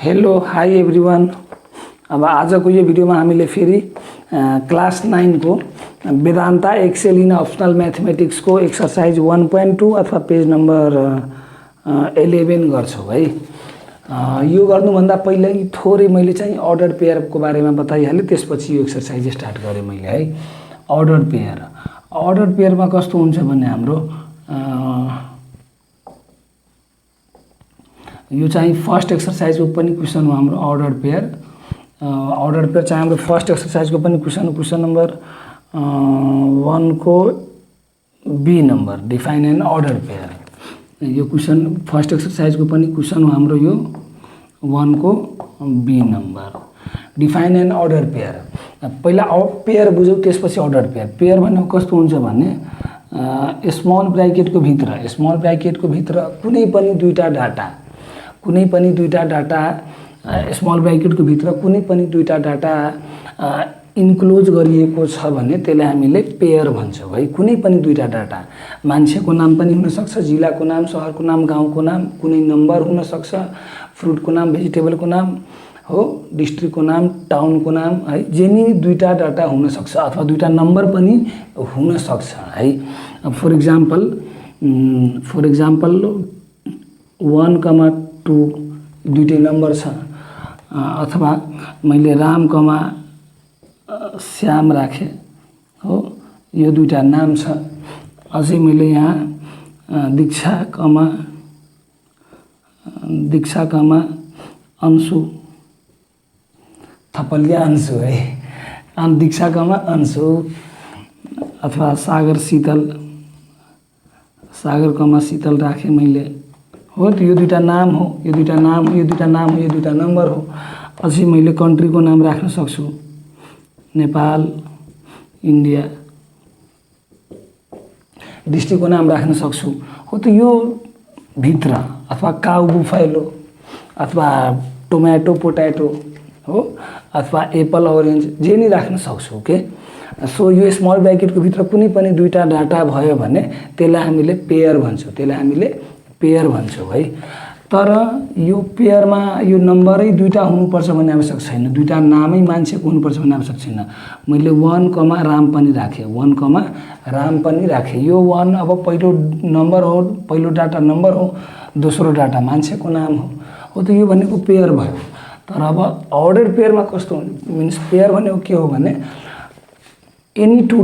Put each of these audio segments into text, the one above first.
Hello hi everyone. अब आजको यो भिडियोमा हामीले फेरि क्लास 9 को Vedanta excel in optional mathematics को एक्सरसाइज 1.2 अथवा पेज नंबर 11 गर्छौं है। यो गर्नुभन्दा पहिले थोरै मैले चाहिँ अर्डर पेयर को बारेमा बताइहालेँ, त्यसपछि यो एक्सरसाइज स्टार्ट गरेँ मैले है। अर्डर पेयरमा कस्तो हुन्छ भने हाम्रो यो चाहिँ फर्स्ट एक्सरसाइज को पनि क्वेशन हो हाम्रो अर्डर पेयर चाहिँ हाम्रो फर्स्ट एक्सरसाइज को पनि क्वेशन नंबर 1 को B number define an order pair. यो क्वेशन फर्स्ट एक्सरसाइज को पनि क्वेशन हो हाम्रो यो 1 को B number define an order pair. पहिला पेयर बुझौं, त्यसपछि अर्डर पेयर। पेयर भनेको कस्तो हुन्छ भने स्मल ब्रैकेट को भित्र कुनै पनि दुईटा डाटा स्मल ब्रैकेट को भित्र कुनै पनि दुईटा डाटा इन्क्लोज गरिएको छ भने त्यसलाई हामीले पेयर भन्छौं है। कुनै पनि दुईटा डाटा, मान्छेको नाम पनि हुन सक्छ, जिल्लाको नाम, शहरको नाम, गाउँको नाम, कुनै नम्बर हुन सक्छ, फ्रुटको नाम, भेजिटेबलको नाम हो, डिस्ट्रिक्टको नाम, टाउनको नाम है। जेनी दुईटा डाटा हुन सक्छ अथवा दुईटा नम्बर पनि हुन सक्छ है। फर एक्जाम्पल 1,2 दुईटै नम्बर छ, अथवा मैले राम, श्याम राखे हो, यो दुईटा नाम छ। अझै मैले यहाँ दीक्षा, अंशु थपलिया अंशु है, दीक्षा, अंशु, अथवा सागर, शीतल राखे मैले हो। तो यो दुईटा नाम हो, यो दुईटा नम्बर हो। अझै मैले कन्ट्री को नाम राख्न सक्छु, नेपाल, इन्डिया। डिस्ट्रिक्ट को नाम राख्न सक्छु हो। तो यो भित्र अथवा काउ, बुफालो, अथवा टोमेटो, पोटैटो हो, अथवा एप्पल, ऑरेंज, जे नि राख्न सक्छु के। सो यो स्मल ब्रैकेट को भित्र कुनै पनि दुईटा डाटा भयो भने त्यसलाई हामीले पेयर भन्छौं है। तर यो पेयरमा यो नम्बरै दुईटा हुनुपर्छ भन्ने आवश्यक छैन, दुईटा नामै मान्छेको हुनुपर्छ भन्ने आवश्यक छैन। मैले 1, राम पनि राखे। यो 1 अब पहिलो नम्बर हो, पहिलो डाटा नम्बर हो, दोस्रो डाटा मान्छेको नाम हो। तो यो भनेको पेयर भयो। तर अब अर्डर पेयरमा कस्तो मीन्स पेयर भनेको के हो भने any two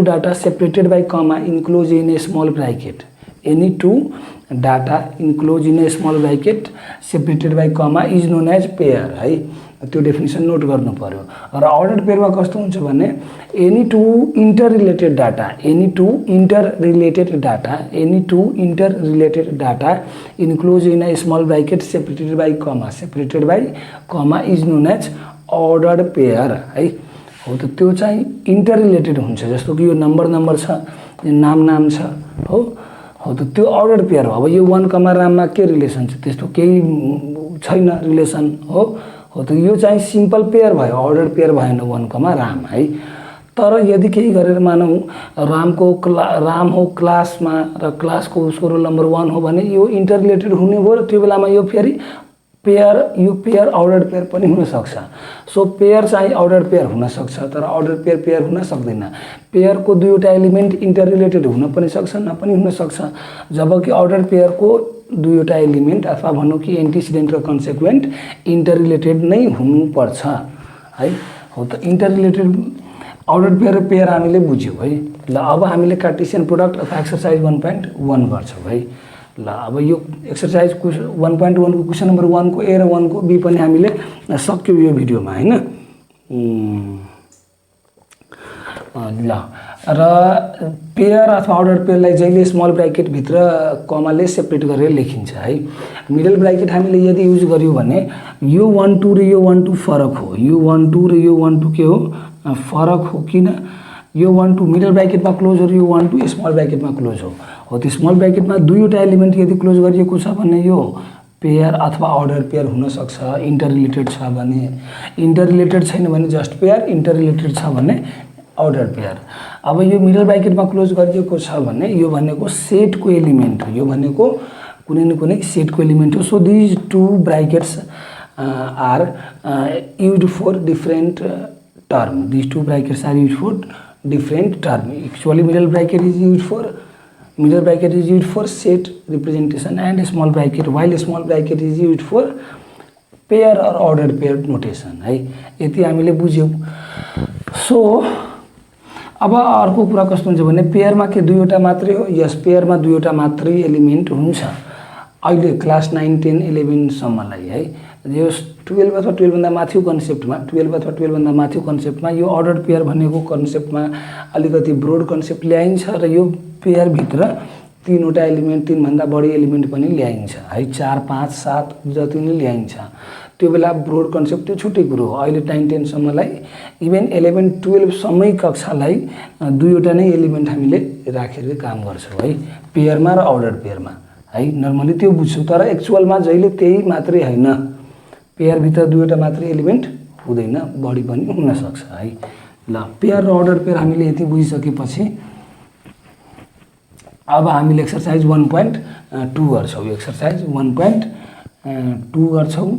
data separated by comma enclose in a small bracket. Any two data enclosed in a small bracket separated by comma is known as pair है। त्यो डेफिनेसन नोट गर्नु पर्यो। र अर्डर पेयरमा कस्तो हुन्छ भने any two interrelated data enclose in a small bracket separated by comma is known as order pair है। हो त त्यो चाहिँ इंटररिलेटेड हुन्छ। जस्तो कि यो नम्बर छ, यो नाम छ हो, तो त्यो अर्डर पेयर हो। अब यो 1, राममा के रिलेसन छ, त्यस्तो केही छैन रिलेसन हो। तो यो चाहिँ सिम्पल पेयर भयो, अर्डर पेयर भएन 1, राम है। तर यदि केही गरेर मानौं राम हो क्लासमा र क्लासको उसको रोल नम्बर 1 हो भने यो इंटररिलेटेड हुने भयो र त्यो बेलामा यो फेरि पेयर अर्डर पेयर पनि हुन सक्छ। सो पेयर चाहिँ अर्डर पेयर हुन सक्छ, तर अर्डर पेयर हुन सक्दैन। पेयर को दुईवटा एलिमेन्ट इंटररिलेटेड हुन पनि सक्छ, नपनि हुन सक्छ। जबकि अर्डर पेयर को दुईवटा एलिमेन्ट अथवा भनौं कि एन्टिसिडेन्ट र कन्सेक्वेन्ट इंटररिलेटेड नै हुनुपर्छ है। हो त इंटररिलेटेड अर्डर पेयर हामीले बुझ्यौं है। ल अब हामीले कार्टेशियन प्रोडक्ट अथवा एक्सरसाइज 1.1 गर्छौं है। ल अब यो एक्सरसाइज 1.1 को क्वेशन नंबर 1 को ए र 1 को बी पनि हामीले सक्यौं यो भिडियोमा हैन। ल र पेयर अथवा अर्डर पेयरलाई जहिले स्मल ब्रैकेट भित्र कमाले सेपरेट गरेर लेखिन्छ है। मिडल ब्रैकेट हामीले यदि युज गर्यौं भने यो 1 2 र यो 1 2 फरक हो। यो 1 2 र यो 1 2 के हो, फरक हो। किन यो 1 2 मिडल ब्रैकेटमा क्लोज हो र यो 1 2 स्मल ब्रैकेटमा क्लोज हो। त्यो स्मल ब्रैकेटमा दुईवटा एलिमेन्ट यदि क्लोज गरिएको छ भने यो पेयर अथवा अर्डर पेयर हुन सक्छ। इंटररिलेटेड छ भने, इंटररिलेटेड छैन भने जस्ट पेयर, इंटररिलेटेड छ भने अर्डर पेयर। अब यो मिडल ब्रैकेटमा क्लोज गरिएको छ भने यो भनेको सेटको एलिमेन्ट हो, यो भनेको कुनै न कुनै सेटको एलिमेन्ट हो। So these two brackets are used for different term. These two brackets are used for different term. Actually middle bracket is used for set representation and small bracket, while small bracket is used for pair or ordered pair notation है। यति हामीले बुझ्यौं। So अब अर्को कुरा कस्तो हुन्छ भने पेयरमा के दुईवटा मात्रै हो? यस, पेयरमा दुईवटा मात्रै एलिमेन्ट हुन्छ अहिले क्लास 9 10 11 सम्मलाई है। यो 12 अथवा 12 भन्दा माथिको कन्सेप्टमा 12 अथवा 12 भन्दा माथिको कन्सेप्टमा यो अर्डर पेयर भनेको कन्सेप्टमा अलिकति ब्रोड कन्सेप्ट ल्याइन्छ र यो पेयर भित्र तीनवटा एलिमेन्ट, तीन भन्दा बढी एलिमेन्ट पनि ल्याइन्छ है। 4 5 7 जति नै ल्याइन्छ। त्यो बेला ब्रोड कन्सेप्ट त्यो छुट्टै कुरो हो। अहिले 9 10 सम्मलाई इभन 11 12 सम्मै कक्षालाई दुईवटा नै एलिमेन्ट हामीले राखेर काम गर्छौं है, पेयरमा र अर्डर पेयरमा है। नर्मली त्यो बुझ्छौं, तर एक्चुअलमा जहिले त्यही मात्रै हैन। पेयर भित्र दुईवटा मात्रै एलिमेन्ट हुँदैन, बढी पनि हुन सक्छ है। ल, पेयर र अर्डर पेयर हामीले यति बुझिसकेपछि अब हामीले एक्सरसाइज 1.2 गर्छौं। एक्सरसाइज 1.2 गर्छौं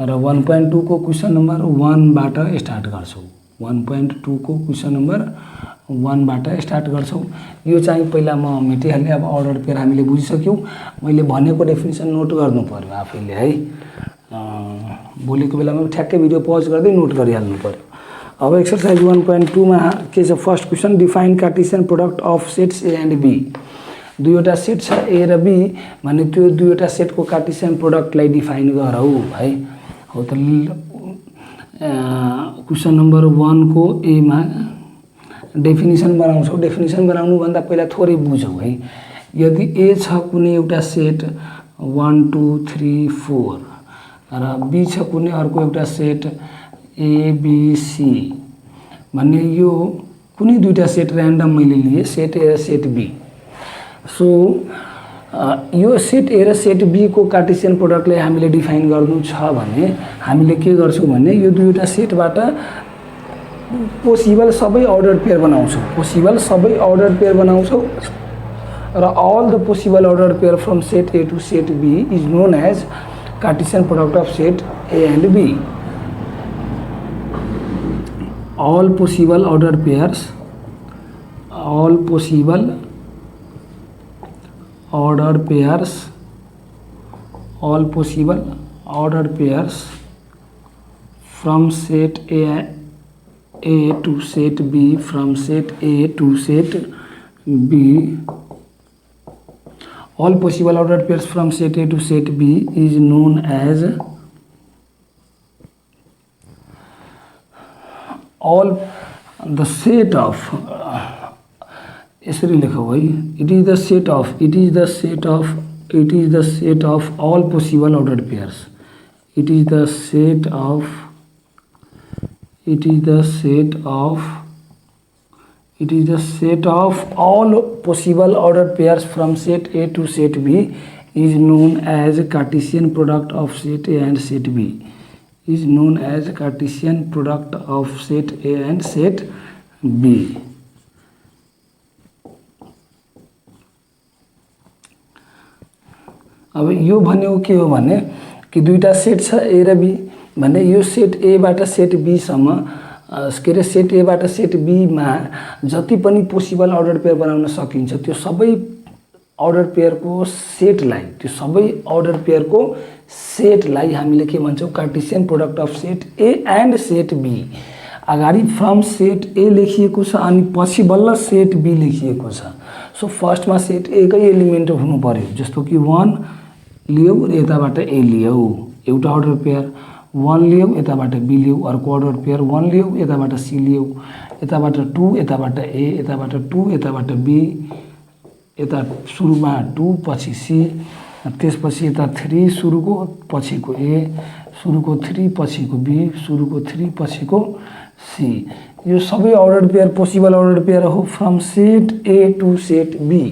र 1.2 को क्वेशन नम्बर 1 बाट स्टार्ट गर्छौं। 1.2 को क्वेशन नम्बर 1 बाट स्टार्ट गर्छौं। यो चाहिँ पहिला म मेटिहाल्ने। अब अर्डर पेयर हामीले बुझिसक्यौं। मैले भनेको डेफिनेसन नोट गर्नु पर्यो आफैले है। बोलेको बेलामा ठ्याक्कै भिडियो पज गर्दै नोट गरिहाल्नु पर्यो। अब एक्सरसाइज 1.2 मा के छ? First question, define Cartesian product of sets A and B. दुईवटा सेट छ ए र बी भने त्यो दुईवटा सेटको कार्टेशियन प्रोडक्टलाई डिफाइन गरौ है। हो त क्वेशन नम्बर 1 को ए मा डेफिनेसन बनाउँछौ। डेफिनेसन बनाउनु भन्दा पहिला थोरै बुझौ है। यदि ए छ कुनै एउटा सेट 1 2 3 4 र बी छ कुनै अर्को एउटा सेट ए बी सी भन्ने, यो कुनै दुईटा सेट र्यान्डम मैले लिए, सेट ए र सेट बी। सो यो सेट ए र सेट बी को कार्टेशियन प्रोडक्टलाई हामीले डिफाइन गर्नु छ भने हामीले के गर्छौं भने यो दुईवटा सेटबाट पोसिबल सबै अर्डर पेयर बनाउँछौं। पोसिबल सबै अर्डर पेयर बनाउँछौं र all the possible order pair from set A to set B is known as Cartesian product of set A and B. all possible ordered pairs from set A to set B, from set A to set B, all possible ordered pairs from set A to set B is known as all the set of यसरी लेखौ है। it is the set of all possible ordered pairs. It is the set of all possible ordered pairs from set A to set B is known as Cartesian product of set A and set B. Is known as Cartesian product of set A and set B. अब यो भन्यो के हो भने कि दुईटा set छ A र बी भने यो सेट ए बाट सेट बी सम्म के रे सेट ए बाट सेट बी मा जति पनि पोसिबल अर्डर पेयर बनाउन सकिन्छ त्यो सबै अर्डर पेयरको सेटलाई हामीले के भन्छौं? Cartesian product of set A and set B. अगाडि फ्रम सेट ए लेखिएको छ अनि पछि बल्ल सेट बी लेखिएको छ। सो फर्स्टमा सेट ए कै एलिमेन्ट हुनु पर्यो, जस्तो कि 1 लियौ र यताबाट ए लियौ, एउटा अर्डर पेयर 1 लियौ यताबाट बी लियौ, अर्को अर्डर पेयर 1 लियौ यताबाट सी लियौ, यताबाट 2 यताबाट ए, यताबाट 2 यताबाट बी, यता सुरुमा 2 पछि सी, त्यसपछि यता 3 सुरुको पछिको ए, सुरुको 3 पछिको बी, सुरुको 3 पछिको सी। यो सबै order pair possible order pair हो from set A to set B.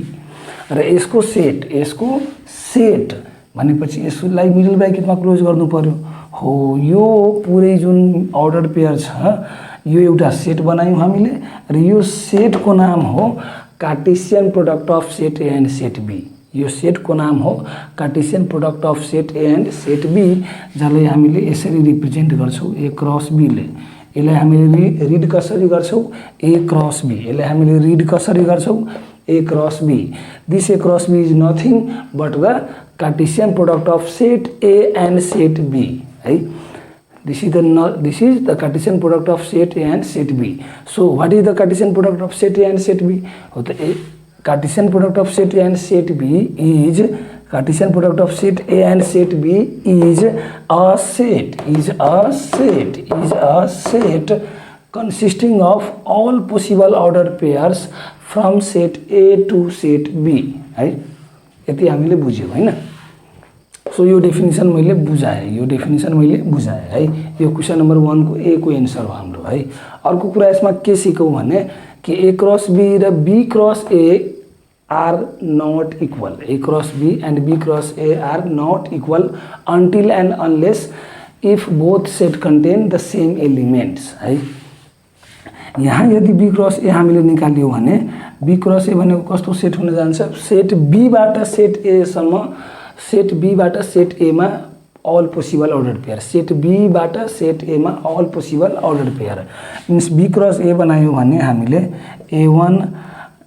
र यसको सेट भनेपछि यसलाई मिडल ब्राकेटमा क्लोज गर्नु पर्यो। हो, यो पुरै जुन अर्डर पेयर छ यो एउटा सेट बनायौं हामीले र यो सेटको नाम हो Cartesian product of set A and set B. यो सेटको नाम हो Cartesian product of set A and set B, जसलाई हामीले यसरी रिप्रेजेन्ट गर्छौँ ए क्रस बीले। यसलाई हामीले रिड कसरी गर्छौँ ए क्रस बी, यसलाई हामीले रिड कसरी गर्छौँ A cross B. This A cross B is nothing but the Cartesian product of set A and set B है। This is the Cartesian product of set A and set B. So what is the Cartesian product of set A and set B? The Cartesian product of set A and set B is Cartesian product of set A and set B is a set consisting of all possible ordered pairs from set A to set B है। यति हामीले बुझ्यौँ हैन। So यो definition मैले बुझाएँ है। यो question number 1 को ए को एन्सर हो हाम्रो है। अर्को कुरा यसमा के सिकौँ भने कि ए क्रस बी र B cross A are not equal. A cross B and B cross A are not equal until and unless if both set contain the same elements है। यहाँ यदि बी क्रस ए हामीले निकाल्यौँ भने be cross ए भनेको कस्तो set हुन जान्छ, set बीबाट सेट एसम्म, सेट बीबाट सेट एमा all possible order pair, set बीबाट सेट एमा all possible order pair. Means B cross A बनायौँ भने हामीले A1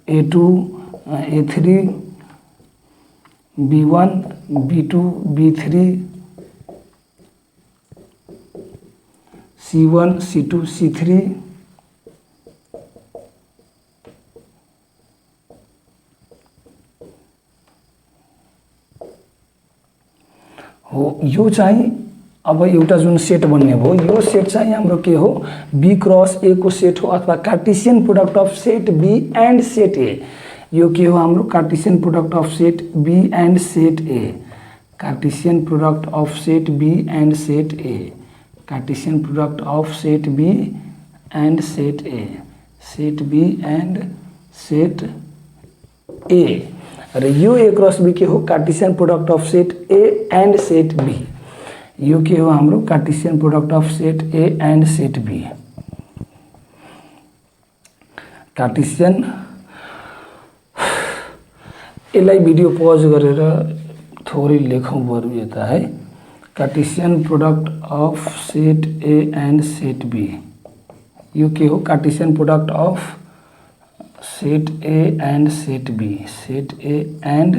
A2 A3 B1 B2 B3 C1 C2 C3 हो। यो चाहिँ अब एउटा जुन सेट बन्ने भयो, यो सेट चाहिँ हाम्रो के हो, बी क्रस ए को सेट हो अथवा Cartesian product of set B and set A. यो के हो हाम्रो Cartesian product of set B and set A, Cartesian product of set B and set A, Cartesian product of set B and set A, set B and set A. र यो A cross B के हो, Cartesian product of set A and set B. यो के हो हाम्रो Cartesian product of set A and set B. Cartesian, यसलाई video pause गरेर थोरै लेखौँ बरु यता है। Cartesian product of set A and set B. यो के हो, Cartesian product of set A and set B, set A and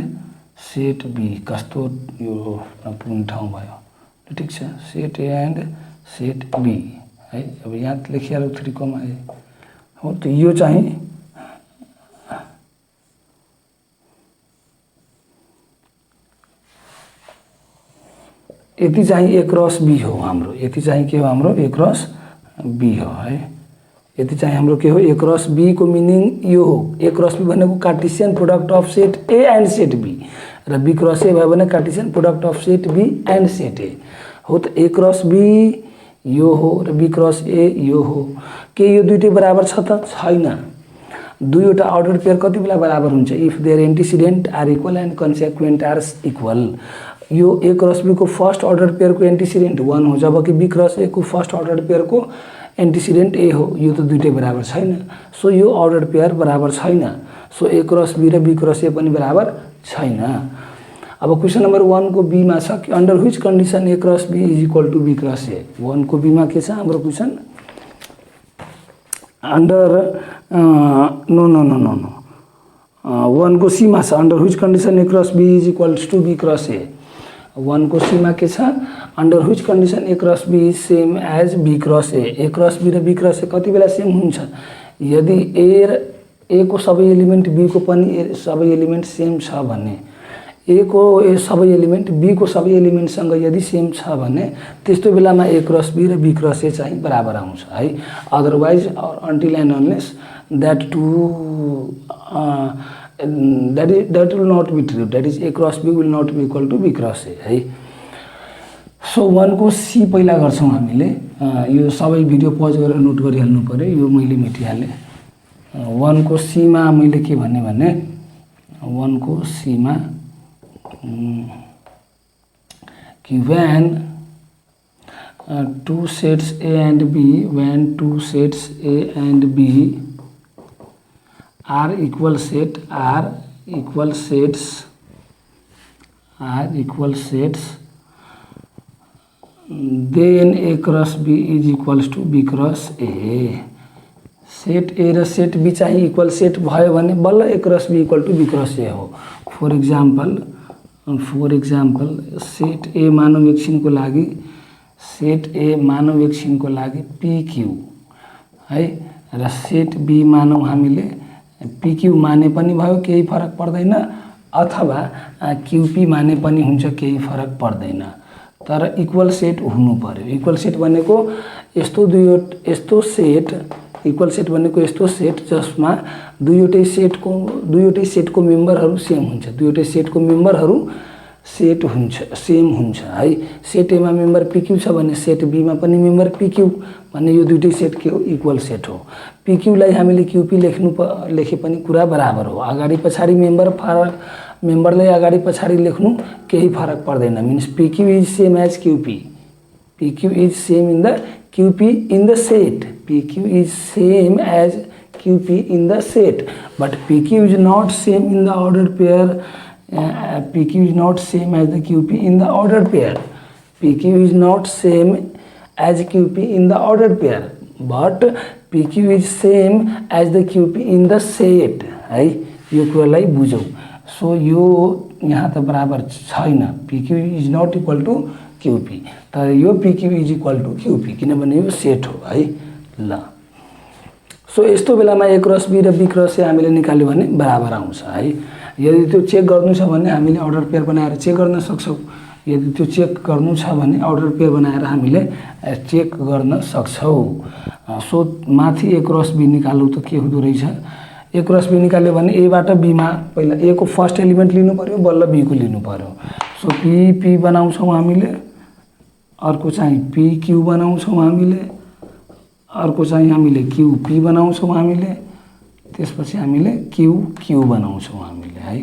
set B. कस्तो यो पूर्ण ठाउँ भयो, ठिक छ। Set A and set B है। अब यहाँ लेखिहालौँ 3, हो। त यो चाहिँ यति चाहिँ ए क्रस बी हो हाम्रो, यति चाहिँ के हो हाम्रो ए क्रस बी हो है। यति चाहिँ हाम्रो के हो, ए क्रस बी को मिनिङ यो हो। ए क्रस बी भनेको Cartesian product of set A and set B र बी क्रस ए भयो भने Cartesian product of set B and set A हो। त ए क्रस बी यो हो र बी क्रस ए यो हो। के यो दुईटै बराबर छ त? छैन। दुईवटा अर्डर पेयर कति बेला बराबर हुन्छ, if their antecedent are equal and consequent are equal. यो ए क्रस बी को फर्स्ट अर्डर पेयर को एन्टिसिडेन्ट 1 हो, जबकि बी क्रस ए को फर्स्ट अर्डर पेयर को एन्टिसिडेन्ट ए हो। यो त दुईटै बराबर छैन, सो यो अर्डर पेयर बराबर छैन। सो ए क्रस बी र बी क्रस ए पनि बराबर छैन। अब क्वेसन नम्बर 1 को बी मा छ कि under which condition A cross B is equal to B cross A. 1 को बी मा के छ हाम्रो question, under no no no no no 1 को सी मा छ under which condition A cross B is equal to B cross A. 1 को C मा के छ, under which condition A cross B is same as B cross A. A cross B र B cross A कति बेला same हुन्छ, यदि ए को सबै एलिमेन्ट बी को पनि सबै एलिमेन्ट सेम छ भने, ए को सबै एलिमेन्ट बी को सबै एलिमेन्टसँग यदि सेम छ भने त्यस्तो बेलामा ए क्रस बी र बी क्रस ए चाहिँ बराबर आउँछ है। Otherwise until and unless that that will not be true, that is a cross b will not be equal to b cross a है। सो 1 को सी पहिला गर्छौँ हामीले। यो सबै भिडियो पज गरेर नोट गरिहाल्नु पर्यो, यो मैले मेटिहालेँ। 1 को सी मा मैले के भने 1 को सी मा कि when two sets A and B, when two sets A and B are equal sets are equal sets, then A cross B is equals to B cross A. Set A र set B चाहिँ equal set भयो भने बल्ल A cross B equal to B cross A हो। For example set ए मानव एकछिनको लागि, set ए मानव एकछिनको लागि पिक्यू है, र सेट बी मानव हामीले पिक्यू माने पनि भयो केही फरक पर्दैन, अथवा क्यूपी माने पनि हुन्छ केही फरक पर्दैन, तर इक्वल सेट हुनु पर्यो। इक्वल सेट भनेको यस्तो सेट, इक्वल सेट भनेको यस्तो सेट जसमा दुईवटै सेटको मेम्बरहरू सेम हुन्छ, दुईवटै सेटको मेम्बरहरू सेम हुन्छ है। सेट एमा मेम्बर पिक्यू छ भने सेट बीमा पनि मेम्बर पिक्यू भन्ने यो दुईटै सेट के हो, इक्वल सेट हो। पिक्यूलाई हामीले क्यूपी लेखे पनि कुरा बराबर हो। अगाडि पछाडि मेम्बरलाई अगाडि पछाडि लेख्नु केही फरक पर्दैन। Means PQ is same as QP, PQ is same in the QP in the set, PQ is same as QP in the set, but PQ is not same in the order pair, PQ is not same as the QP in the ordered pair. PQ is not same as QP in the ordered pair, but PQ is same as the QP in the set है। यो कुरालाई बुझौँ। So यो यहाँ त बराबर छैन, PQ is not equal to QP, तर यो PQ is equal to QP किनभने यो सेट हो है। ल सो यस्तो बेलामा ए क्रस बी र बी क्रस ए हामीले निकाल्यो भने बराबर आउँछ है। यदि त्यो चेक गर्नु छ भने हामीले अर्डर पेयर बनाएर चेक गर्न सक्छौँ। यदि त्यो चेक गर्नु छ भने अर्डर पेयर बनाएर हामीले चेक गर्न सक्छौँ। सो माथि ए क्रस बी निकाल्नु त के हुँदो रहेछ, ए क्रस बी निकाल्यो भने एबाट बीमा पहिला ए को फर्स्ट एलिमेन्ट लिनु पर्यो, बल्ल बी को लिनु पर्यो। सो पी बनाउँछौँ हामीले, अर्को चाहिँ पी क्यू बनाउँछौँ हामीले, अर्को चाहिँ हामीले क्यूपी बनाउँछौँ हामीले, त्यसपछि हामीले क्यू बनाउँछौँ हामीले है।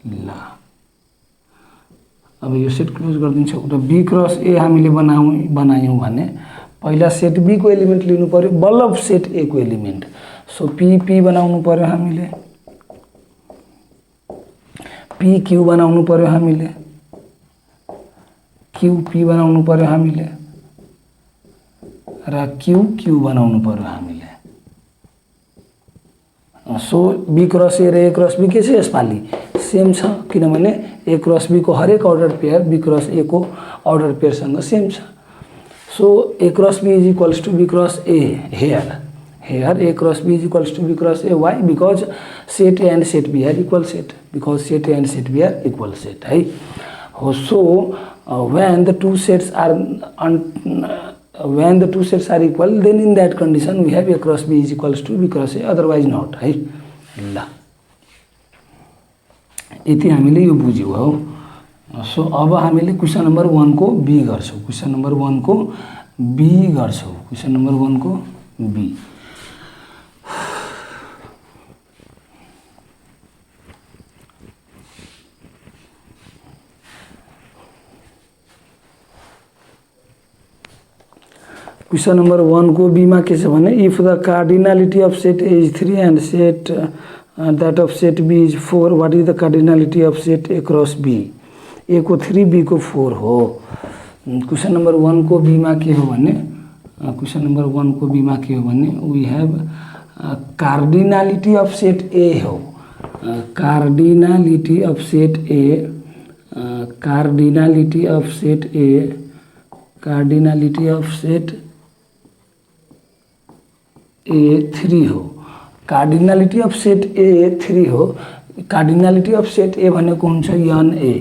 ल अब यो सेट क्लोज गरिदिन्छौँ र बी क्रस ए हामीले बनायौँ भने पहिला सेट बी को एलिमेन्ट लिनु पर्यो, बल्ल सेट ए को एलिमेन्ट। सो पी बनाउनु पर्यो हामीले, पी क्यू बनाउनु पर्यो हामीले, क्यूपी बनाउनु पर्यो हामीले, र क्यू बनाउनु पर्यो हामीले। सो बी क्रस ए र ए क्रस बी के छ यसपालि सेम छ, किनभने ए क्रस बी को हरेक order pair B cross A को अर्डर पेयरसँग सेम छ। So A cross B is equals to B cross A here A cross B is equals to B cross A why because set A and set B are equal set, because set A and set B are equal set है हो। So when the two sets are equal, then in that condition we have a cross b is equals to b cross a, otherwise not है। ल यति हामीले यो बुझ्यौँ हो। So अब हामीले क्वेसन नम्बर 1 को बी गर्छौँ, क्वेसन नम्बर 1 को बी गर्छौँ, क्वेसन नम्बर 1 को बी। क्वेसन नम्बर 1 को बी में के छ भने if the cardinality of set A is 3 and set that of set B is 4, what is the cardinality of set A cross B. A को 3 be को 4 हो। Question number 1 को be में के हो भने, क्वेसन नम्बर 1 को बी में के हो भने we have cardinality of set A हो, cardinality of set A, cardinality of set A, cardinality of set A 3 हो, कार्डिनालिटी अफ सेट ए 3 हो। कार्डिनालिटी अफ सेट ए भनेको हुन्छ n A,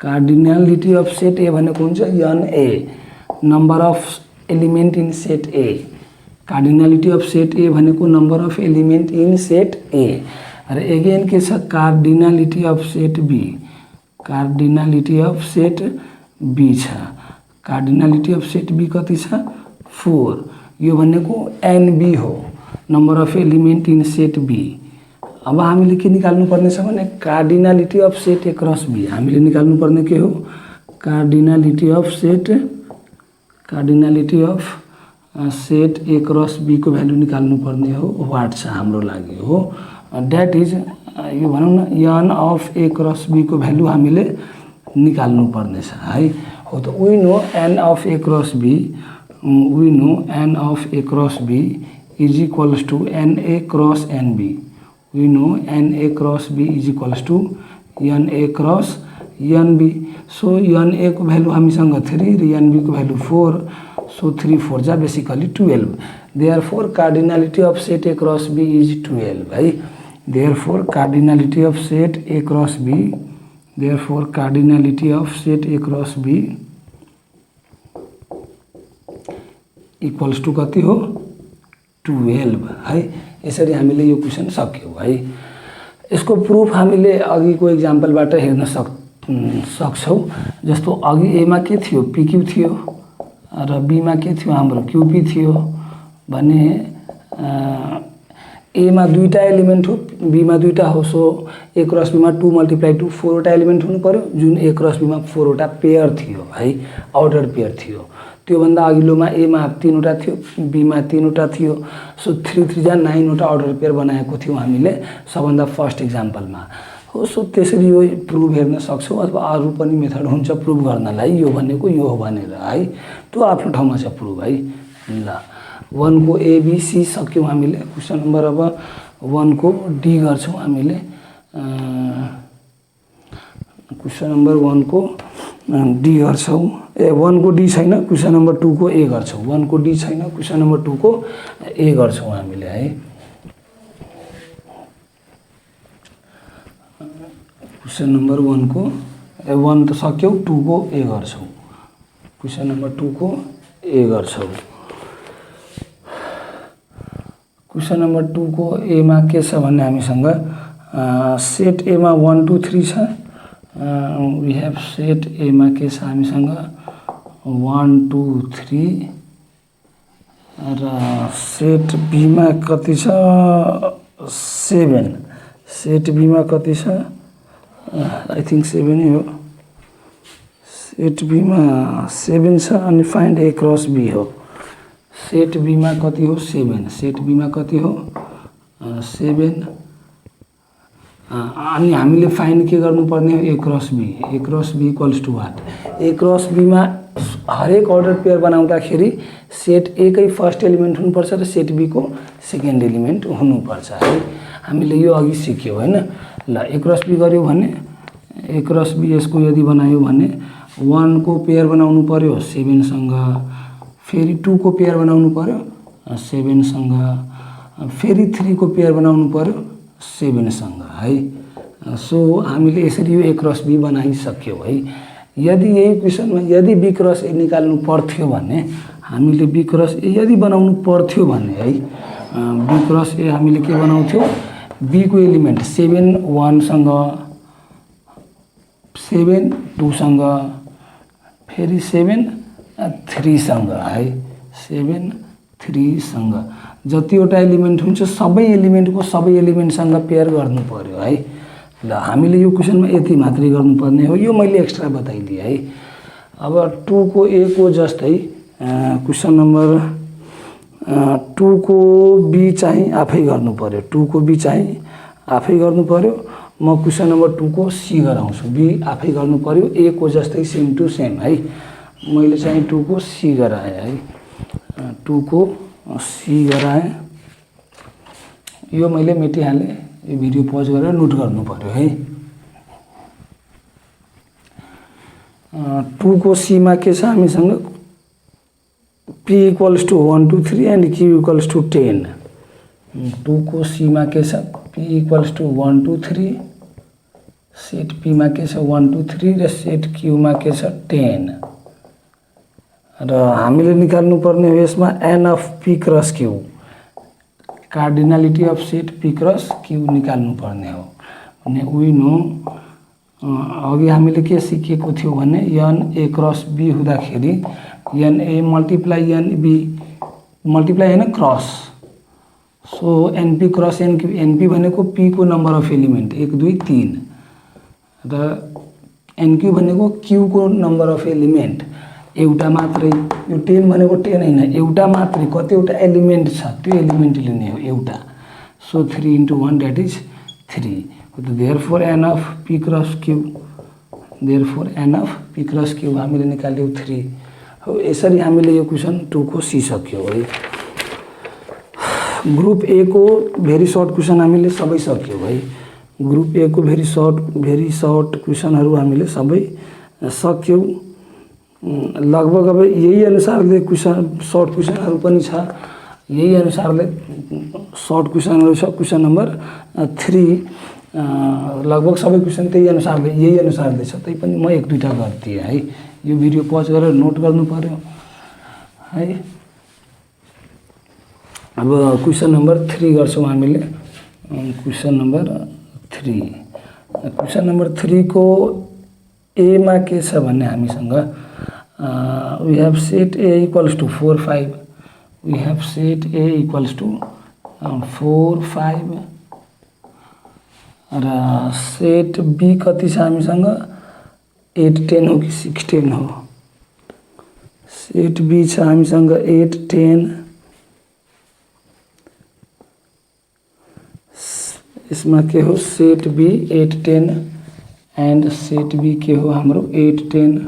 cardinality of set A भनेको हुन्छ n A, number of element in set A. Cardinality of set A भनेको number of element in set A. र again के छ cardinality of set B, cardinality of set B छ, cardinality of set B कति छ 4। यो भनेको n B हो, number of element in set B. अब हामीले के निकाल्नु पर्ने छ भने cardinality of set A cross B हामीले निकाल्नु पर्ने के हो, cardinality of set, cardinality of set A cross B को भ्यालु निकाल्नु पर्ने हो। वाट छ हाम्रो लागि हो, दैट इज यो भनौं न N of A cross B को भ्यालु हामीले निकाल्नु पर्ने छ है। हो त we know n of a cross b, we know n of a cross b is equals to na cross nb, we know na cross b is equals to na cross nb। So na को value हामीसँग 3 र nb को value 4, so 3 4 जा basically 12। Therefore cardinality of set a cross b is 12 है। Therefore cardinality of set a cross b, therefore cardinality of set a cross b equals to कति हो 12 है। यसरी हामीले यो क्वेशन सक्यौं है। यसको प्रुफ हामीले अघिको एक्जाम्पलबाट हेर्न सक्छौं। जस्तो अघि ए मा के थियो pq थियो र बी मा के थियो हाम्रो qp थियो भने ए मा दुईटा एलिमेन्ट हो, बी मा दुईटा हो, सो ए क्रस बी मा 2 × 2 4 वटा एलिमेन्ट हुनु पर्यो, जुन ए क्रस बी मा 4 वटा पेयर थियो है, अर्डर पेयर थियो। त्यो भन्दा अघिल्लोमा ए मा 3 वटा थियो, बी मा 3 वटा थियो, सो 3 3 जा 9 वटा अर्डर पेयर बनाएको थियौं हामीले सबभन्दा फर्स्ट एक्जाम्पलमा हो। सो त्यसरी यो प्रुफ हेर्न सक्छौं, अथवा अरु पनि मेथड हुन्छ प्रुफ गर्नलाई, यो भनेको यो हो भनेर है। त्यो आफ्नो ठाउँमा छ प्रुफ है। ल 1 को ए बी सी सक्यौं हामीले। क्वेशन नम्बर अब 1 को डी गर्छौं हामीले। क्वेशन नम्बर 1 को डी गर्छौं। 1 को डी छैन, क्वेशन नम्बर 2 को ए गर्छौं। 1 को डी छैन, क्वेशन नम्बर 2 को ए गर्छौं हामीले है। क्वेशन नम्बर 1 को 1 त सक्यौं, 2 को ए गर्छौं। क्वेशन नम्बर 2 को ए गर्छौं। क्वेशन नम्बर 2 को ए मा के छ भन्ने हामीसँग सेट ए मा 1 2 3 छ। वी हैव सेट ए मा के छ हामीसँग 1 2 3 र सेट बी मा कति छ 7। सेट बी मा कति छ आई थिंक 7 हो। सेट बी मा 7 छ अनि फाइन्ड ए क्रस बी हो। सेट बी मा कति हो 7। सेट बी मा कति हो 7। अनि हामीले फाइन्ड के गर्नुपर्ने हो A cross B. A cross B equals to what? A cross B मा हरेक अर्डर पेयर बनाउँदाखेरि सेट ए कै फर्स्ट एलिमेन्ट हुनुपर्छ र सेट बी को सेकेन्ड एलिमेन्ट हुनुपर्छ है। हामीले यो अघि सिक्यौं हैन। ल ए क्रस बी गर्यो भने ए क्रस बी यसको यदि बनायो भने 1 को पेयर बनाउनु पर्यो 7 सँग, फेरि 2 को पेयर बनाउनु पर्यो 7 सँग, फेरि 3 को पेयर बनाउनु पर्यो 7 सँग है। सो हामीले यसरी यो ए क्रस बी बनाइसक्यौं है। यदि यही क्वेशनमा यदि बी क्रस ए निकाल्नु पर्थ्यो भने हामीले बी क्रस ए यदि बनाउनु पर्थ्यो भने है, बी क्रस ए हामीले के बनाउँथ्यौं बी को एलिमेन्ट 7 1 सँग, 7 2 सँग, फेरि 7 3 सँग है। 7 3 सँग जतिवटा एलिमेन्ट हुन्छ सबै एलिमेन्टको सबै एलिमेन्टसँग पेयर गर्नु पर्यो है। ल हामीले यो क्वेशनमा यति मात्रै गर्नुपर्ने हो। यो मैले एक्स्ट्रा बताइदिए है। अब 2 को ए को जस्तै क्वेशन नम्बर 2 को बी चाहिँ आफै गर्नु पर्यो। 2 को बी चाहिँ आफै गर्नु पर्यो। म क्वेशन नम्बर 2 को सी गराउँछु। बी आफै गर्नु पर्यो, ए को जस्तै सेम टु सेम है। मैले चाहिँ 2 को सी गराएँ है। 2 को सी गराएँ। यो मैले मेटिहालेँ। यो भिडियो पज गरेर नोट गर्नु पर्यो है। 2 को सी मा के छ हामीसँग p equals to 1 2 3 and q equals to 10। 2 को सी मा के छ p equals to 1 2 3, set p मा के छ 1 2 3 र सेट q मा के छ 10। र हामीले निकाल्नु पर्ने हो यसमा n of p cross q, cardinality of set p cross q निकाल्नु पर्ने हो। अनि वी नो अघि हामीले के सिकेको थियो भने n a क्रस b हुँदाखेरि n a multiply n b multiply हैन cross. So np cross nq, np भनेको p को नम्बर अफ एलिमेन्ट 1 2 3 र nq भनेको q को नम्बर अफ एलिमेन्ट एउटा मात्रै। यो 10 भनेको 10 हैन, एउटा मात्रै। कतिवटा एलिमेन्ट छ त्यो एलिमेन्ट लिने हो एउटा। So 3 × 1 that is 3। Therefore n of p cross q therefore N of P cross Q हामीले निकाल्यौँ 3 हो। यसरी हामीले यो क्वेसन 2 को सिसक्यौँ है। ग्रुप ए को भेरी सर्ट क्वेसन हामीले सबै सक्यौँ है। ग्रुप ए को भेरी सर्ट क्वेसनहरू हामीले सबै सक्यौँ। लगभग अब यही अनुसारले सर्ट क्वेसनहरू पनि छ, यही अनुसारले सर्ट क्वेसनहरू छ। क्वेसन नम्बर 3 लगभग सबै क्वेसन त्यही अनुसारले यही अनुसारले छ, तै पनि म 1-2टा गर्दिएँ है। यो भिडियो पज गरेर नोट गर्नु पर्यो है। अब क्वेसन नम्बर 3 गर्छौँ हामीले। क्वेसन नम्बर 3 को ए मा के छ भन्ने हामीसँग we have set A equals to 4 5, we have set A equals to 4 5 र सेट बी कति छ हामीसँग 8 10 हो कि 16 हो। सेट बी छ हामीसँग 8 10, इसमा के हो set B 8 10 and set B के हो हाम्रो 8 10।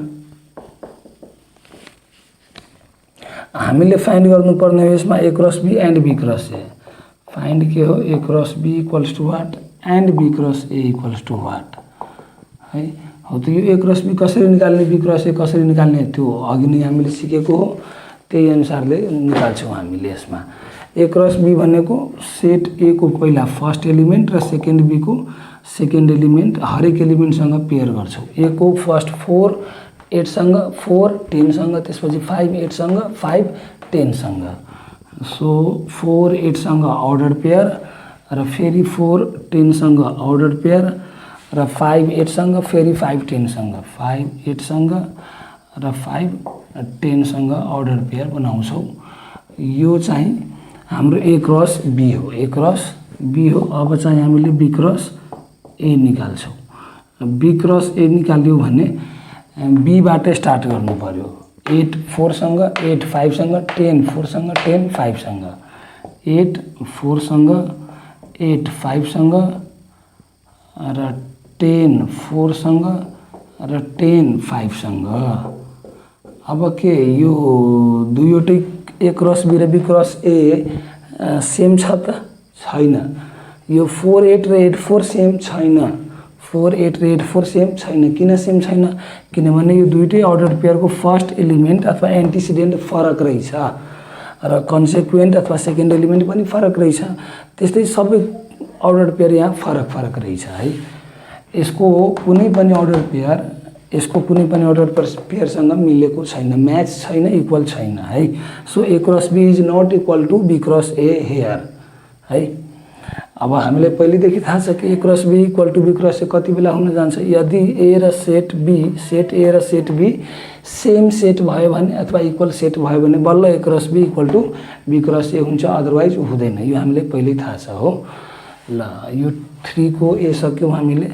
हामीले फाइन्ड गर्नुपर्ने हो यसमा A cross B and B cross A. Find के हो A cross B equals to what and B cross A equals to what है। हो त यो ए क्रस बी कसरी निकाल्ने, बी क्रस ए कसरी निकाल्ने त्यो अघि नै हामीले सिकेको हो, त्यही अनुसारले निकाल्छौँ हामीले। यसमा ए क्रस बी भनेको सेट ए को पहिला फर्स्ट एलिमेंट र सेकेन्ड बी को सेकेन्ड एलिमेंट हरेक एलिमेंटसँग पेयर गर्छौँ। ए को फर्स्ट 4 8 सँग 4 10 सँग, त्यसपछि 5 8 सँग 5 10 सँग। सो 4 8 सँग अर्डर पेयर र फेरि 4 10 सँग अर्डर पेयर र 5 8 सँग फेरि 5 10 सँग, 5 8 सँग र 5 10 सँग अर्डर पेयर बनाउँछौँ। यो चाहिँ हाम्रो ए क्रस बी हो, ए क्रस बी हो। अब चाहिँ हामीले बी क्रस ए निकाल्छौँ। बी क्रस ए निकाल्यौँ भने बी बाट स्टार्ट गर्नु पर्यो। 8 4 सँग 8 5 सँग 10 4 सँग 10 5 सँग, 8 4 सँग 8 5 सँग र 10 4 सँग र 10 5 सँग। अब के यो दुईवटै ए क्रस बी र बी क्रस ए सेम छ त छैन। यो 4 8 र 8 4 सेम छैन, 4 8 र 8 4 सेम छैन। किन सेम छैन? किनभने यो दुईटै अर्डर पेयरको फर्स्ट एलिमेंट अथवा एन्टिसिडेन्ट फरक रहेछ र कन्सेक्वेन्ट अथवा सेकेन्ड एलिमेंट पनि फरक रहेछ। त्यस्तै सबै अर्डर पेयर यहाँ फरक फरक रहेछ है। यसको कुनै पनि अर्डर पेयर यसको कुनै पनि अर्डर पेयरसँग मिलेको छैन, म्याच छैन, इक्वल छैन है। So A cross B is not equal to B cross A here है। अब हामीलाई पहिलेदेखि थाहा छ कि A cross B equal to B cross A कति बेला हुन जान्छ, यदि ए र सेट बी, सेट ए र सेट बी सेम सेट भयो भने अथवा इक्वल सेट भयो भने बल्ल A cross B equal to B cross A हुन्छ, अदरवाइज हुँदैन। यो हामीलाई पहिल्यै थाहा छ हो। ल यो 3 को ए सक्यौँ हामीले।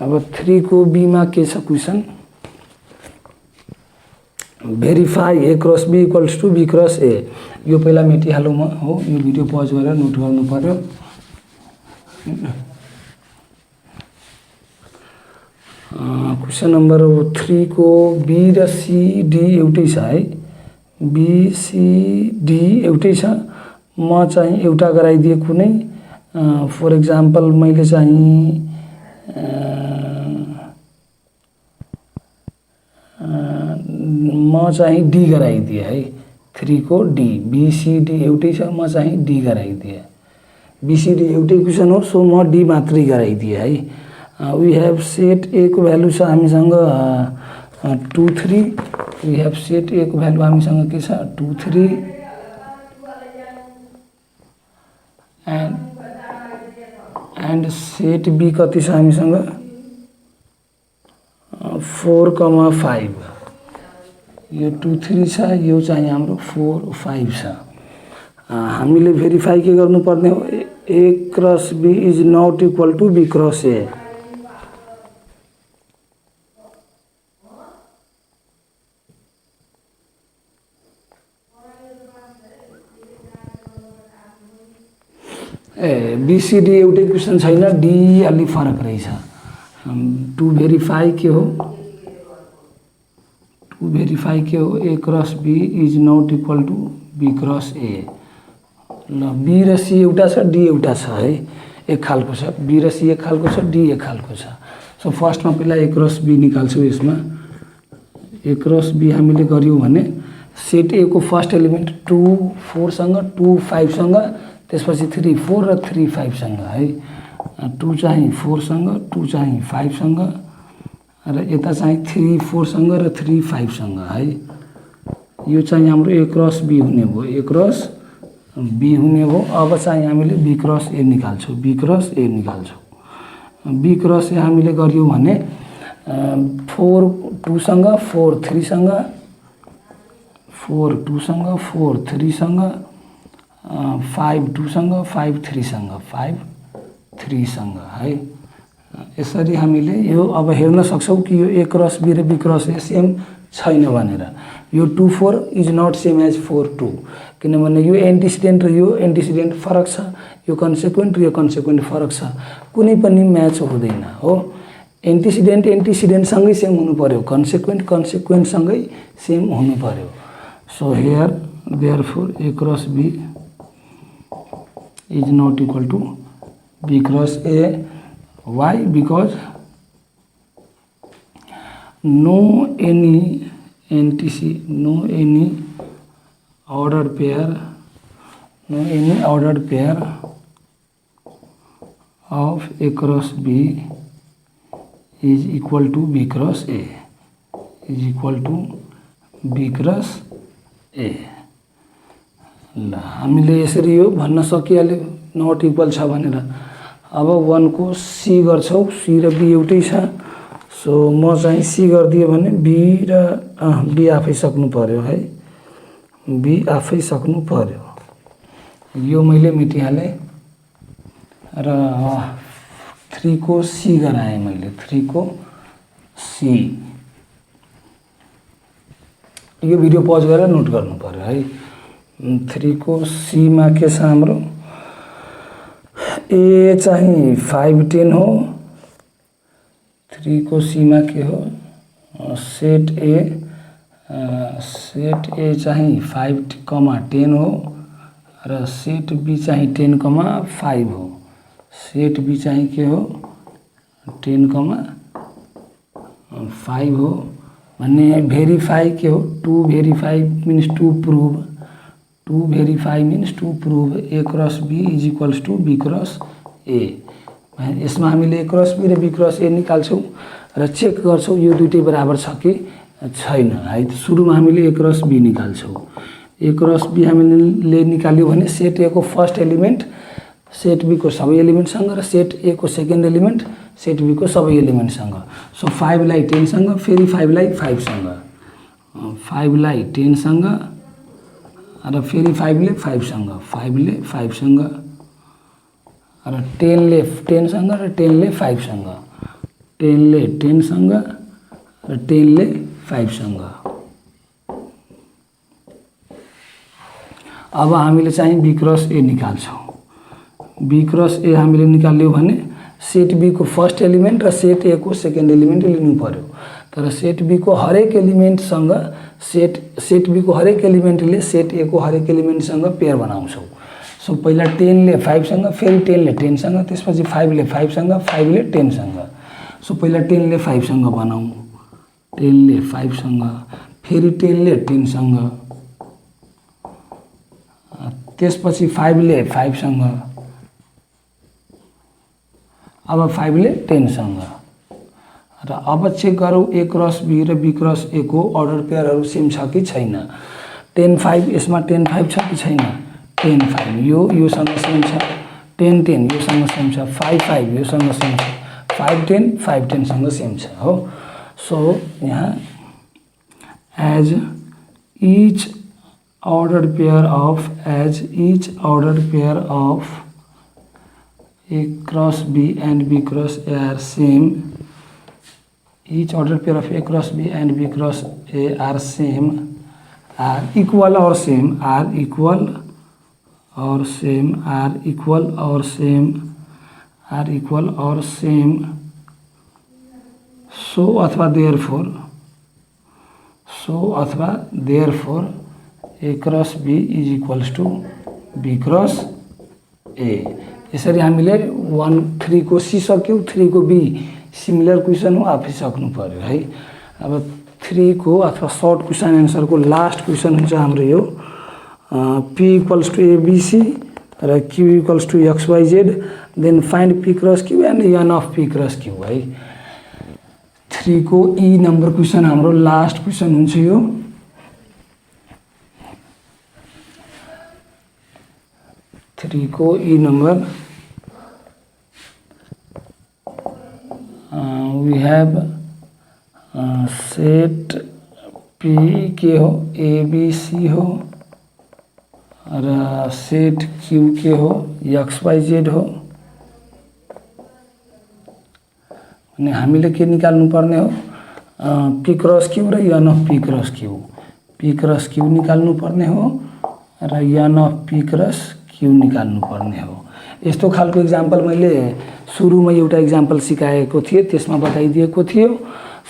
अब 3 को बी मा के छ question, verify A cross B equals to B cross A. यो पहिला मेटिहालौँ म हो। यो भिडियो पज गरेर नोट गर्नु पर्यो। क्वेसन नम्बर 3 को बी र सी डी एउटै छ है। बी सी डी एउटै छ। म चाहिँ एउटा गराइदिए कुनै फर एक्जाम्पल मैले चाहिँ म चाहिँ डी गराइदिएँ है। 3 को डी, बी सी डी एउटै छ, म चाहिँ डी गराइदिएँ। बी सी डी एउटै क्वेसन हो, सो म डी मात्रै गराइदिएँ है। वी हैव सेट ए को भ्यालु छ हामीसँग 2 3, वी हैव सेट ए को भ्यालु हामीसँग के छ 2 3 एन्ड सेट बी कति छ हामीसँग 4 5। यो 2 3 छ, यो चाहिँ हाम्रो 4 5 छ। हामीले भेरिफाई के गर्नुपर्ने हो, A cross B is not equal to B cross A. A BCD एउटै क्वेसन छैन, डी अलि फरक रहेछ टू भेरीफाई के हो A cross B is not equal to B cross A. ल बी र सी एउटा छ, डी एउटा छ है, एक खालको छ, बी र सी एक खालको छ, डी एक खालको छ। सो फर्स्टमा पहिला ए क्रस बी निकाल्छौँ। यसमा ए क्रस बी हामीले गऱ्यौँ भने सेट ए को फर्स्ट एलिमेन्ट 2 4 सँग 2 5 सँग, त्यसपछि 3 4 र 3 5 सँग है। 2 चाहिँ 4 सँग, 2 चाहिँ 5 सँग र यता चाहिँ 3 4 सँग र 3 5 सँग है। यो चाहिँ हाम्रो ए क्रस बी हुने भयो, ए क्रस बी हुने भयो। अब चाहिँ हामीले बी क्रस ए निकाल्छौँ, बी क्रस ए निकाल्छौँ। बी क्रस ए हामीले गऱ्यौँ भने 4 2 सँग 4 3 सँग, 4 2 सँग 4 3 सँग, 5 2 सँग 5 3 सँग, 5 3 सँग है। यसरी हामीले यो अब हेर्न सक्छौँ कि यो ए क्रस बी र बी क्रस ए सेम छैन भनेर। यो 2 4 इज नट सेम एज 4 2, किनभने यो एन्टिसिडेन्ट र यो एन्टिसिडेन्ट फरक छ, यो कन्सेक्वेन्ट र यो कन्सेक्वेन्ट फरक छ, कुनै पनि म्याच हुँदैन हो। एन्टिसिडेन्ट सँगै सेम हुनु पर्यो, कन्सेक्वेन्ट सँगै सेम हुनु पर्यो। So here therefore A cross B is not equal to B cross A. Why? Because no any ordered pair of A cross B is equal to B cross A, is equal to B cross A। ल हामीले यसरी यो भन्न सकिहाल्यो not equal छ भनेर। अब 1 को C गर्छौँ, सी र बी एउटै छ। सो म चाहिँ सी गरिदिएँ भने बी आफै सक्नु पर्यो है, बी आफै सक्नु पर्यो। यो मैले मेटिहालेँ र 3 को सी गराएँ मैले, 3 को सी। यो भिडियो पज गरेर नोट गर्नु पर्यो है। 3 को सी मा के छ हाम्रो, ए चाहिँ 5 10 हो। 3 को सी मा के हो, सेट ए चाहिँ 5 10 हो र सेट बी चाहिँ 10 5 हो। सेट बी चाहिँ के हो, 10 5 हो भन्ने। भेरिफाई के हो, to verify means to prove, to verify means to prove A cross B is equals to B cross A. यसमा हामीले ए क्रस बी र बी क्रस ए निकाल्छौँ र चेक गर्छौँ यो दुइटै बराबर छ कि छैन है। सुरुमा हामीले ए क्रस बी निकाल्छौँ। ए क्रस बी हामीले निकाल्यो भने सेट ए को फर्स्ट एलिमेन्ट सेट बी को सबै एलिमेन्टसँग र सेट ए को सेकेन्ड एलिमेन्ट सेट बी को सबै एलिमेन्टसँग। सो 5 लाई 10 सँग, फेरि 5 लाई 5 सँग, 5 लाई 10 सँग र फेरि 5 ले 5 सँग, 5 ले 5 सँग र 10 ले 10 सँग र 10 ले 5 सँग, 10 ले 10 सँग र 10 ले 5 सँग। अब हामीले चाहिँ बी क्रस ए निकाल्छौँ। बी क्रस ए हामीले निकाल्यो भने सेट बी को फर्स्ट एलिमेन्ट र सेट ए को सेकेन्ड एलिमेन्ट लिनु पर्यो। तर सेट बी को हरेक एलिमेन्टसँग सेट बी को हरेक एलिमेन्टले सेट ए को हरेक एलिमेन्टसँग पेयर बनाउँछौँ। सो पहिला 10 ले 5 सँग, फेरि 10 ले 10 सँग, त्यसपछि 5 ले 5 सँग, 5 ले 10 सँग। सो पहिला 10 ले 5 सँग बनाऊँ, 10 ले 5 सँग, फेरि 10 ले 10 सँग, त्यसपछि 5 ले 5 सँग, अब 5 ले 10 सँग। र अब चेक गरौँ ए क्रस बी र बी क्रस ए को अर्डर पेयरहरू सेम छ कि छैन। 10 5 यसमा 10 5 छ कि छैन, 10 5 योसँग सेम छ, 10 10 योसँग सेम छ, 5 5 योसँग सेम छ, 5 10 सँग सेम छ हो। सो यहाँ as each ordered pair of A cross B and B cross A are same. Each ordered pair of A cross B and B cross A are same, are equal or same, are equal or same, are equal or same, are equal or same so अथवा therefore A cross B is equals to B cross A. यसरी हामीले 1 3 को C सक्यौं, 3 को be similar question हो, आफै सक्नु पर्यो है। अब 3 को अथवा सर्ट क्वेसन एन्सर को लास्ट क्वेसन हुन्छ हाम्रो यो p इक्वल्स टू एबीसी र q equals to xyz, then find p cross q and n of p cross q है। 3 को ई नम्बर क्वेसन हाम्रो लास्ट क्वेसन हुन्छ यो। थ्री को E number we have set P के हो A B C हो र सेट क्यू के हो एक्स वाई जेड हो। अनि हामीले के निकाल्नु पर्ने हो पी क्रस क्यू र N of P cross Q निकाल्नु पर्ने हो र N of P cross Q निकाल्नु पर्ने हो। यस्तो खालको एक्जाम्पल मैले सुरुमा एउटा एक्जाम्पल सिकाएको थिएँ, त्यसमा बताइदिएको थियो।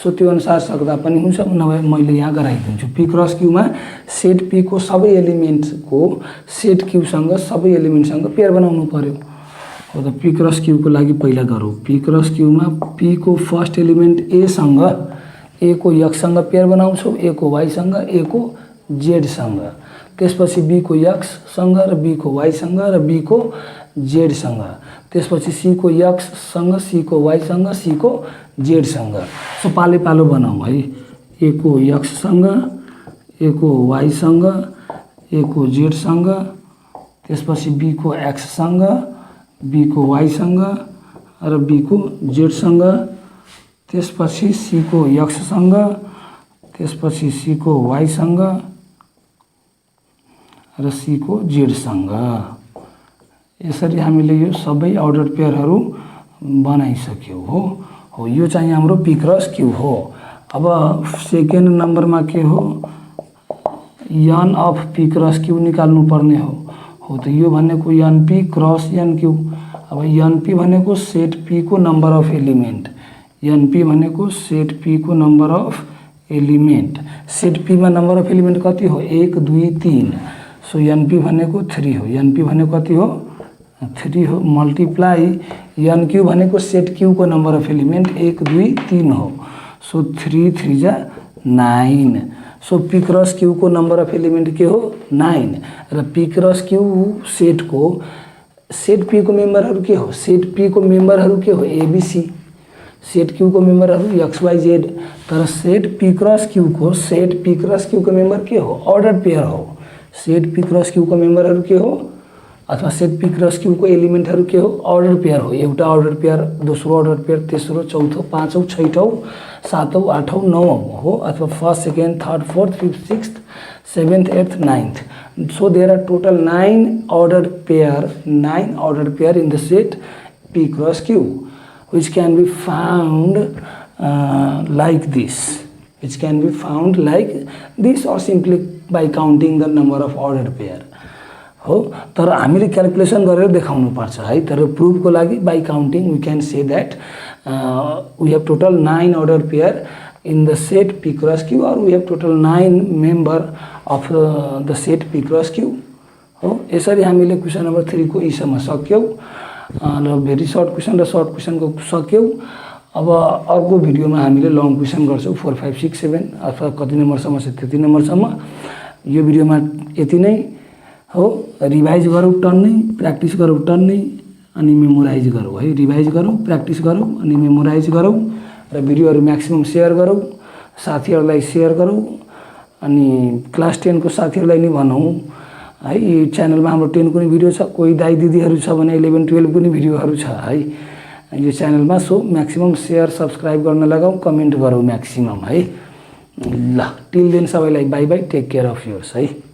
सो त्यो अनुसार सक्दा पनि हुन्छ, नभए मैले यहाँ गराइदिन्छु। पी क्रस क्यूमा सेट पी को सबै एलिमेन्टको सेट क्यूसँग सबै एलिमेन्टसँग पेयर बनाउनु पर्यो। हो त पी क्रस क्यू को लागि पहिला गरौँ। पी क्रस क्यूमा पी को फर्स्ट एलिमेन्ट ए सँग ए को एक्स सँग पेयर बनाउँछौँ, ए को वाई सँग, ए को जेड सँग। त्यसपछि बी को एक्स सँग र बी को वाई सँग र बी को जेड सँग। त्यसपछि सी को एक्स सँग, सी को वाई सँग, सी को जेड सँग। सो पाले पालो बनाऊ है। ए को एक्स सँग, ए को वाई सँग, ए को जेड सँग, त्यसपछि बी को एक्स सँग, बी को वाई सँग र बी को जेड सँग। त्यसपछि सी को एक्स सँग, त्यसपछि सी को वाई सँग र सी को जेड सँग। यसरी हामीले यो सबै अर्डर पेयरहरू बनाइसक्यौं हो। यो चाहिँ हाम्रो पी क्रस क्यू हो। अब सेकेन्ड नम्बरमा के हो N of P cross Q निकाल्नु पर्ने हो। त यो भनेको N P cross N Q. अब एन पी भनेको सेट पी को number of element, N P भनेको सेट पी को number of element. Set P मा नम्बर अफ एलिमेन्ट कति हो 1 2 3। सो एन पी भनेको 3 हो। एन पी भनेको कति हो 3 हो, मल्टिप्लाई एन क्यू भनेको सेट क्यू को नम्बर अफ एलिमेन्ट 1 2 3 हो। सो 3 3 जा 9। सो पी क्रस क्यू को नम्बर अफ एलिमेन्ट के हो 9 र पी क्रस क्यू सेट को सेट पी को मेम्बरहरू के हो, सेट पी को मेम्बरहरू के हो एबीसी, सेट क्यू को मेम्बरहरू एक्स वाई जेड। तर सेट पी क्रस क्यू को मेम्बर के हो अर्डर पेयर हो। सेट पी क्रस क्यू को मेम्बरहरू के हो अथवा सेट पी क्रस क्यू को एलिमेन्टहरू के हो अर्डर पेयर हो। एउटा अर्डर पेयर, दोस्रो अर्डर पेयर, तेस्रो, चौथो, पाँचौं, छैठौं, सातौं, आठौं, नौौं हो अथवा first, second, third, fourth, fifth, sixth, seventh, eighth, ninth. So there are total 9 ordered pair in the set P cross Q, which can be found like this. Which can be found like this or simply by counting the number of ordered pair. हो तर हामीले calculation गरेर देखाउनु पर्छ है। तर proof को लागि by counting we can say that we have total 9 ordered pair in the set P cross Q or we have total 9 member of the set P cross Q हो। यसरी हामीले क्वेसन नम्बर 3 को ईसम्म सक्यौं र very short question र short question को सक्यौं। अब अर्को भिडियोमा हामीले लङ क्वेसन गर्छौं 4 5 6 7 अथवा कति नम्बरसम्म छ त्यति नम्बरसम्म। यो भिडियोमा यति नै हो। रिभाइज गरौँ टन्नै, प्र्याक्टिस गरौँ टन्नै अनि मेमोराइज गरौँ है। रिभाइज गरौँ, प्र्याक्टिस गरौँ अनि मेमोराइज गरौँ र भिडियोहरू म्याक्सिमम सेयर गरौँ, साथीहरूलाई सेयर गरौँ अनि क्लास 10 को साथीहरूलाई नि भनौँ है। यो च्यानलमा हाम्रो 10 को नि भिडियो छ, कोही दाइ दिदीहरू छ भने 11 12 को नि भिडियोहरू छ है यो च्यानलमा। सो म्याक्सिमम सेयर सब्स्क्राइब गर्न लगाऊ, कमेन्ट गरौँ म्याक्सिमम है। ल टिल देन सबैलाई bye bye, take care of yours है।